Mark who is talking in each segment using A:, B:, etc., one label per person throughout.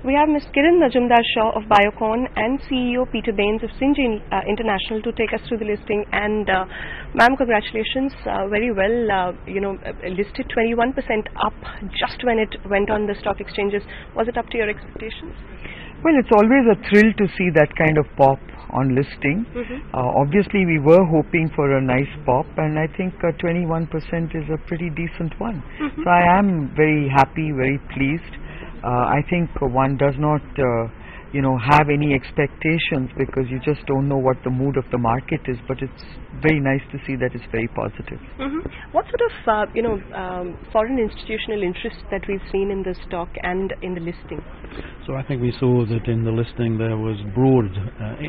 A: We have Ms. Kiran Majumdar-Shaw of Biocon and CEO Peter Baines of Syngene International to take us through the listing. And ma'am, congratulations, very well, listed 21% up just when it went on the stock exchanges. Was it up to your expectations?
B: Well, it's always a thrill to see that kind of pop on listing. Obviously, we were hoping for a nice pop, and I think 21% is a pretty decent one. So I am very happy, very pleased. I think one does not have any expectations because you just don't know what the mood of the market is, but it's very nice to see that it's very positive.
A: What sort of foreign institutional interest that we've seen in the stock and in the listing?
C: So I think we saw that in the listing there was broad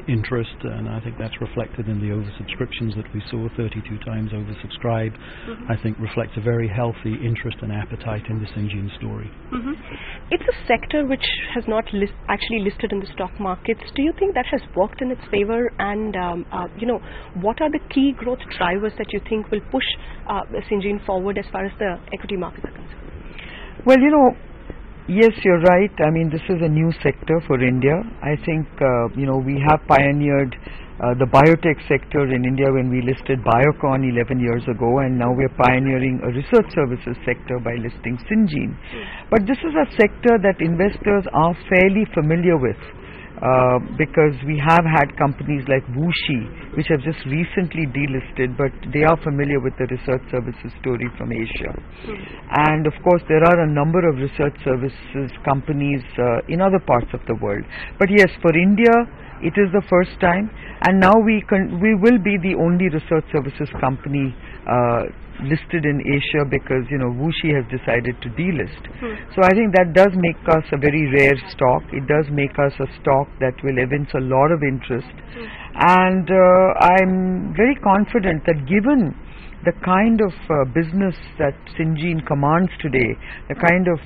C: interest, and I think that's reflected in the oversubscriptions that we saw, 32 times oversubscribed. I think reflects a very healthy interest and appetite in the Syngene story.
A: It's a sector which has not actually listed in the stock markets. Do you think that has worked in its favor? And what are the key growth drivers that you think will push Syngene forward as far as the equity markets are concerned?
B: Well, yes, you're right. I mean, this is a new sector for India. I think, we have pioneered the biotech sector in India when we listed Biocon 11 years ago, and now we're pioneering a research services sector by listing Syngene. But this is a sector that investors are fairly familiar with. Because we have had companies like WuXi, which have just recently delisted, but they are familiar with the research services story from Asia. And of course, there are a number of research services companies in other parts of the world. But yes, for India, it is the first time, and now we will be the only research services company listed in Asia because WuXi has decided to delist. So I think that does make us a very rare stock. It does make us a stock that will evince a lot of interest, and I'm very confident that given the kind of business that Syngene commands today, the kind of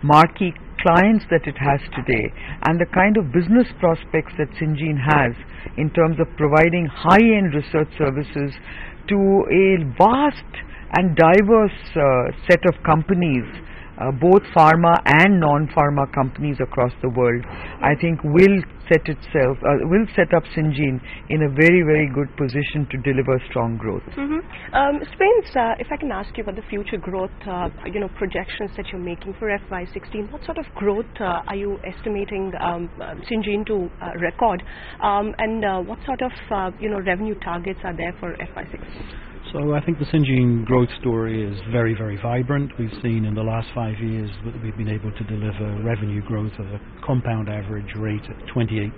B: marquee clients that it has today, and the kind of business prospects that Syngene has in terms of providing high-end research services to a vast and diverse set of companies, both pharma and non-pharma companies across the world, I think will set up Syngene in a very, very good position to deliver strong growth.
A: Baines, if I can ask you about the future growth, projections that you're making for FY16, what sort of growth are you estimating Syngene to record, and what sort of revenue targets are there for FY16?
C: So I think the Syngene growth story is very, very vibrant. We've seen in the last 5 years that we've been able to deliver revenue growth of a compound average rate at 28%.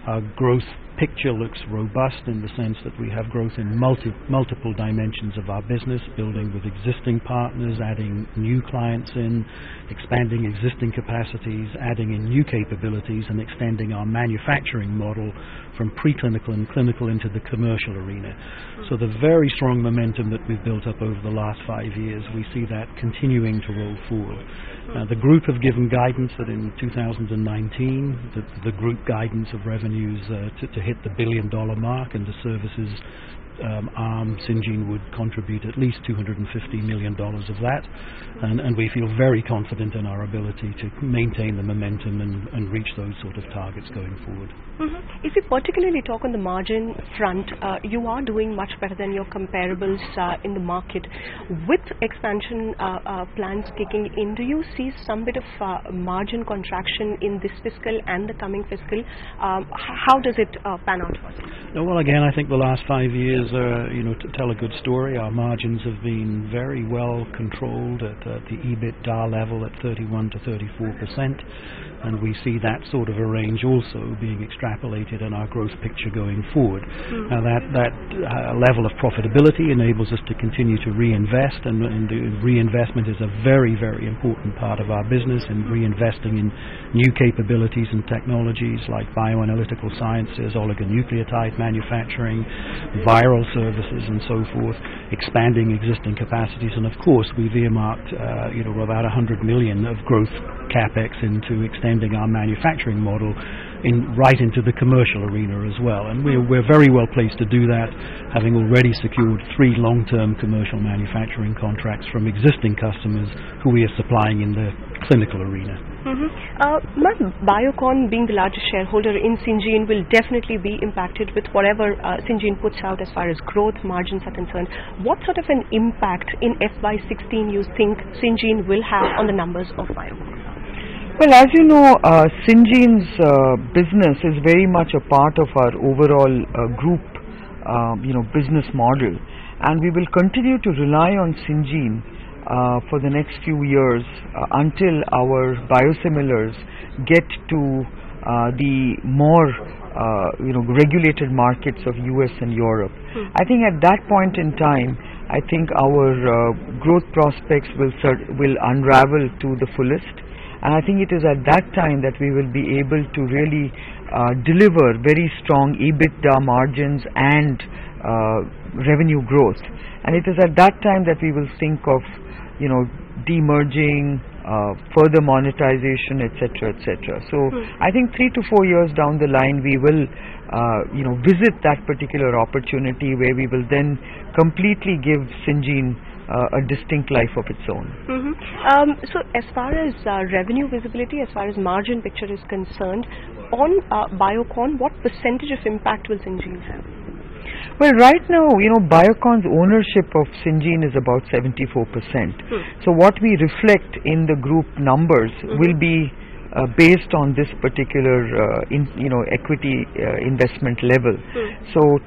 C: Our growth picture looks robust in the sense that we have growth in multiple dimensions of our business, building with existing partners, adding new clients in, expanding existing capacities, adding in new capabilities, and extending our manufacturing model from preclinical and clinical into the commercial arena. So the very strong momentum that we've built up over the last 5 years, we see that continuing to roll forward. The group have given guidance that in 2019, the group guidance of revenues to hit the $1 billion mark, and the services arm, Syngene, would contribute at least $250 million of that, and we feel very confident in our ability to maintain the momentum and reach those sort of targets going forward.
A: If you particularly talk on the margin front, you are doing much better than your comparables in the market. With expansion plans kicking in, do you see some bit of margin contraction in this fiscal and the coming fiscal? How does it pan out for you?
C: No, well, again, I think the last 5 years to tell a good story. Our margins have been very well controlled at the EBITDA level at 31 to 34%, and we see that sort of a range also being extrapolated in our growth picture going forward. Now that level of profitability enables us to continue to reinvest, and reinvestment is a very, very important part of our business, and reinvesting in new capabilities and technologies like bioanalytical sciences, oligonucleotide manufacturing, viral services and so forth, expanding existing capacities, and of course we've earmarked about 100 million of growth capex into extending our manufacturing model right into the commercial arena as well, and we're very well placed to do that, having already secured 3 long-term commercial manufacturing contracts from existing customers who we are supplying in the clinical arena.
A: Ma'am, Biocon being the largest shareholder in Syngene will definitely be impacted with whatever Syngene puts out as far as growth margins are concerned. What sort of an impact in FY16 you think Syngene will have on the numbers of Biocon?
B: Well, as you know, Syngene's business is very much a part of our overall group, business model, and we will continue to rely on Syngene for the next few years until our biosimilars get to the more regulated markets of US and Europe. I think at that point in time, I think our growth prospects will unravel to the fullest, and I think it is at that time that we will be able to really deliver very strong EBITDA margins and revenue growth, and it is at that time that we will think of demerging, further monetization, etc., etc. So I think 3 to 4 years down the line, we will visit that particular opportunity where we will then completely give Syngene a distinct life of its own.
A: So as far as revenue visibility, as far as margin picture is concerned, on Biocon, what percentage of impact will Syngene have?
B: Well, right now, Biocon's ownership of Syngene is about 74%. So what we reflect in the group numbers will be based on this particular, equity investment level. So,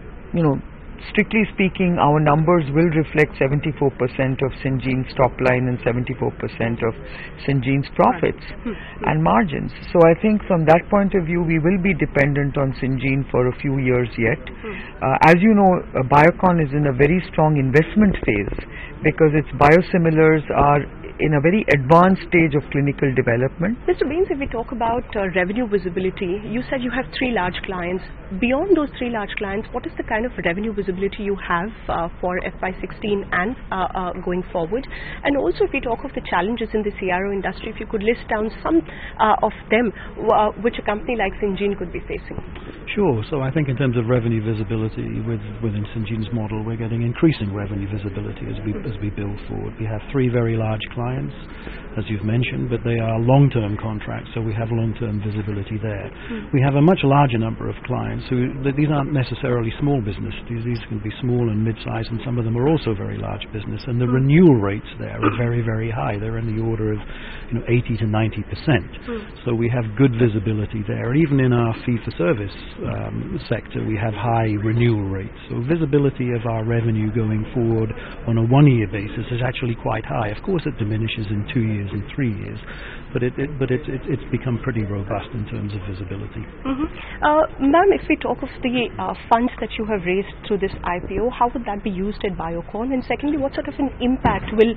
B: strictly speaking, our numbers will reflect 74% of Syngene's top line and 74% of Syngene's profits and margins. So I think from that point of view, we will be dependent on Syngene for a few years yet. As you know, Biocon is in a very strong investment phase because its biosimilars are in a very advanced stage of clinical development.
A: Mr. Bains, if we talk about revenue visibility, you said you have 3 large clients. Beyond those 3 large clients, what is the kind of revenue visibility you have for FY16 and going forward? And also, if we talk of the challenges in the CRO industry, if you could list down some of them which a company like Syngene could be facing.
C: Sure. So I think in terms of revenue visibility within Syngene's model, we're getting increasing revenue visibility as we build forward. We have 3 very large clients, as you've mentioned, but they are long-term contracts, so we have long-term visibility there. We have a much larger number of clients these aren't necessarily small business. These can be small and mid-sized, and some of them are also very large business, and the renewal rates there are very, very high. They're in the order of 80 to 90%. So we have good visibility there. And even in our fee-for-service sector, we have high renewal rates. So visibility of our revenue going forward on a 1-year basis is actually quite high. Of course, it diminishes in 2 years and 3 years, but it's become pretty robust in terms of visibility.
A: Ma'am, if we talk of the funds that you have raised through this IPO, how would that be used at Biocon? And secondly, what sort of an impact will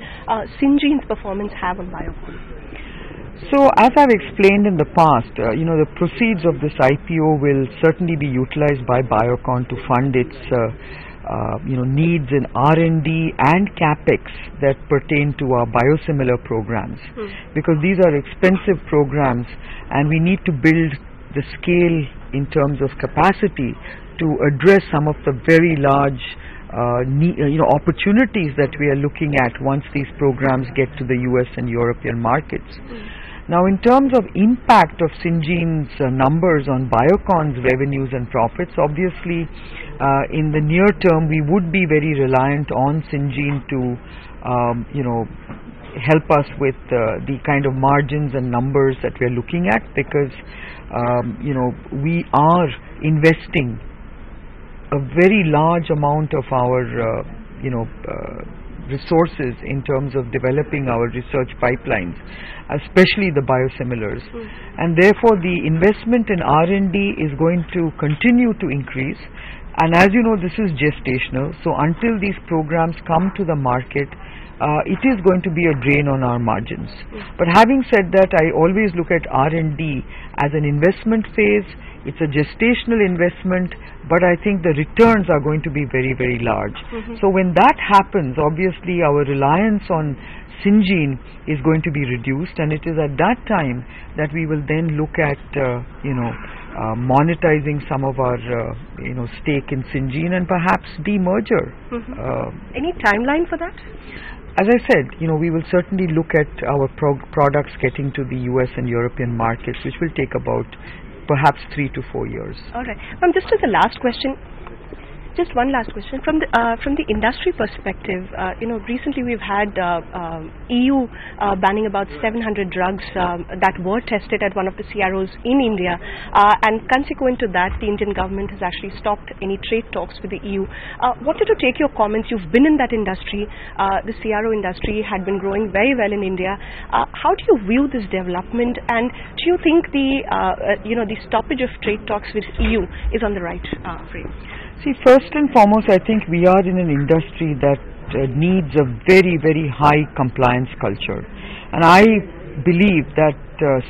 A: Syngene's performance have on Biocon?
B: So, as I've explained in the past, the proceeds of this IPO will certainly be utilized by Biocon to fund its needs in R&D and CapEx that pertain to our biosimilar programs, because these are expensive programs and we need to build the scale in terms of capacity to address some of the very large opportunities that we are looking at once these programs get to the US and European markets. Now, in terms of impact of Syngene's numbers on Biocon's revenues and profits, obviously in the near term we would be very reliant on Syngene to help us with the kind of margins and numbers that we are looking at, because we are investing a very large amount of our resources in terms of developing our research pipelines, especially the biosimilars, and therefore the investment in R&D is going to continue to increase. And as you know, this is gestational, so until these programs come to the market, it is going to be a drain on our margins. But having said that, I always look at R&D as an investment phase. It's a gestational investment, but I think the returns are going to be very, very large. So when that happens, obviously our reliance on Syngene is going to be reduced, and it is at that time that we will then look at monetizing some of our stake in Syngene and perhaps demerger.
A: Any timeline for that?
B: as I said, we will certainly look at our products getting to the US and European markets, which will take about perhaps 3 to 4 years.
A: All right. Just as a last question, just one last question from the industry perspective. Recently we've had EU banning about 700 drugs that were tested at one of the CROs in India, and consequent to that, the Indian government has actually stopped any trade talks with the EU. Wanted to take your comments. You've been in that industry. The CRO industry had been growing very well in India. How do you view this development, and do you think the stoppage of trade talks with EU is on the right frame?
B: See, first and foremost, I think we are in an industry that needs a very, very high compliance culture. And I believe that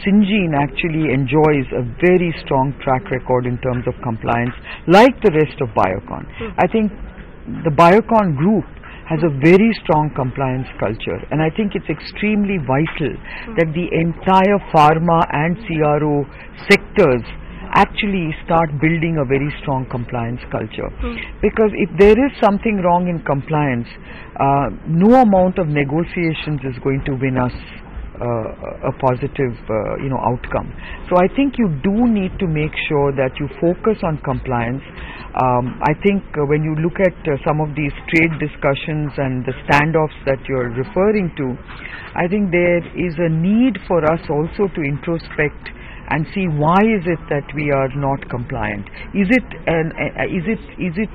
B: Syngene actually enjoys a very strong track record in terms of compliance, like the rest of Biocon. I think the Biocon group has a very strong compliance culture, and I think it's extremely vital that the entire pharma and CRO sectors actually start building a very strong compliance culture. Because if there is something wrong in compliance, no amount of negotiations is going to win us a positive outcome. So I think you do need to make sure that you focus on compliance. I think when you look at some of these trade discussions and the standoffs that you're referring to, I think there is a need for us also to introspect and see why is it that we are not compliant. Is it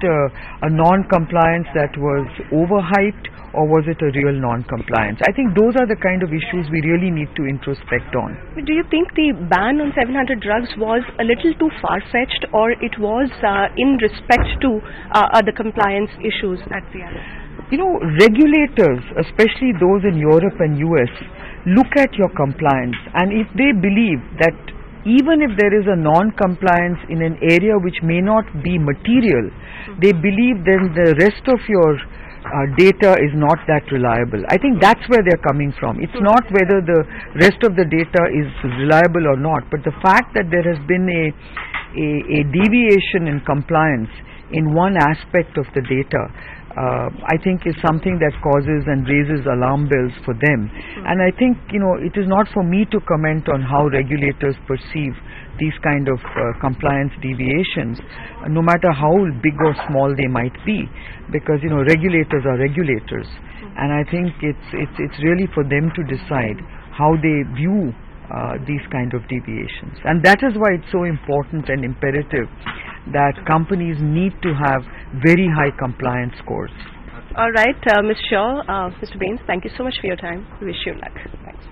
B: a non-compliance that was overhyped, or was it a real non-compliance? I think those are the kind of issues we really need to introspect on.
A: Do you think the ban on 700 drugs was a little too far-fetched, or it was in respect to the compliance issues at the end?
B: Regulators, especially those in Europe and US, look at your compliance, and if they believe that even if there is a non-compliance in an area which may not be material, they believe then the rest of your data is not that reliable. I think that's where they're coming from. It's not whether the rest of the data is reliable or not, but the fact that there has been a deviation in compliance in one aspect of the data, I think is something that causes and raises alarm bells for them. And I think, it is not for me to comment on how regulators perceive these kind of compliance deviations, no matter how big or small they might be, because, regulators are regulators. And I think it's really for them to decide how they view these kind of deviations. And that is why it's so important and imperative that companies need to have very high compliance scores.
A: All right, Ms. Shaw, Mr. Bains, thank you so much for your time. We wish you luck. Thanks.